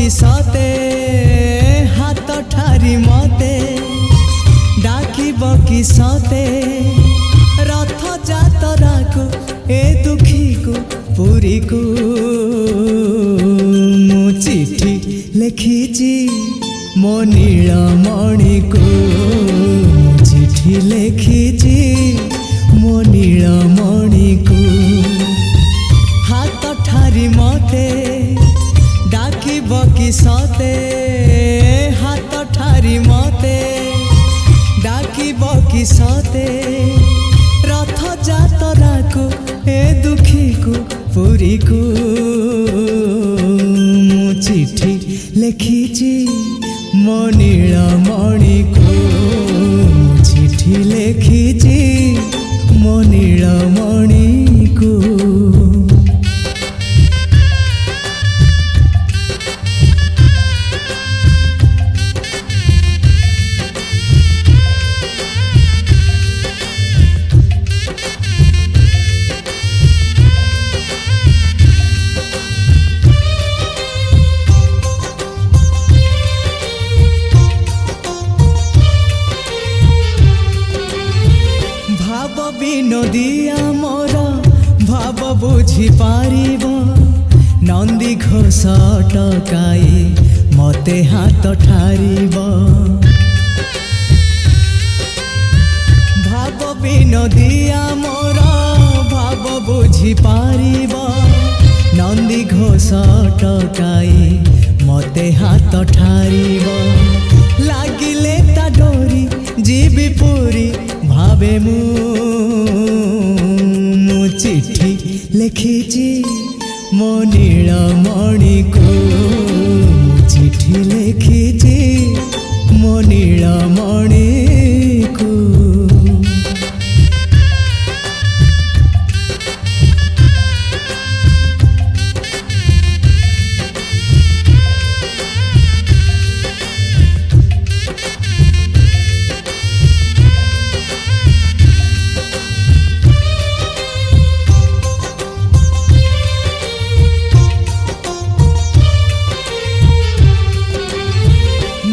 किसते हाथ ठारी मते डाकिब किसते रथ जातरा को ए दुखी को पुरी को मु चिठी लिखिची मो नीलमणि को मु चिठी लिखिची मो नीलमणि को हाथ ठारी मते डाकिब किसते हाथ ठारी मते डाकिब किसते रथ जातरा को ए दुखी को पुरी को मु चिठी लिखिची मो नीलमणि को मु चिठी लिखिची मो नीलमणि को। विनोदिया मोर भाव बुझी पारिब नंदी घोष टकाई मते हाथ ठारिब भाव विनोदिया मोर भाव बुझी पारिब नंदी घोष टकाई मते हाथ ठारिब लागिले ता डोरी जीवी पूरी भावे मु चिठी लिखिची मो नीलमणि को मु चिठी लिखिची मो नीलमणि को।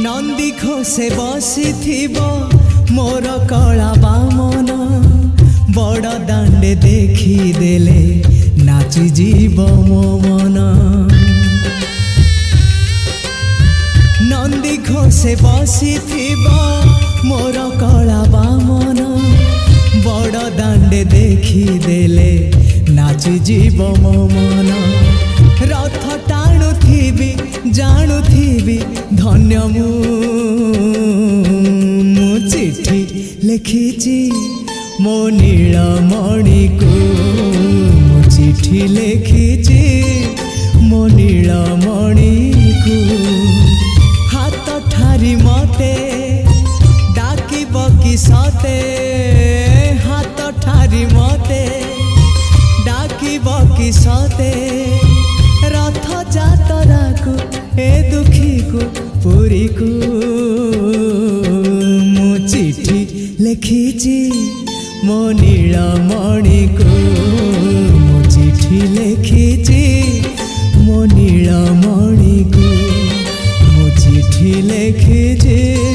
नंदी घोषे बसी थिबो मोर कला बामन बड़ दांडे देखी देले नाची जीव मो मन नंदी घोषे बसी थिबो मोर कला बामन बड़ दांडे देखी देले नाची जीव मो मन रथ टाणु थिबी जाणु थिबी धन्य मु चिठी लिखिची मो नीलमणि को मु चिठी लिखिची मो नीलमणि को हाथ ठारी मते डाकिब किसते हाथ ठारी मते डाकिब किसते रथ जातरा को ए दुखी को पुरी को मु चिठी लिखिची मो नीलमणि को मु चिठी लिखिची मो नीलमणि को मु चिठी लिखिची।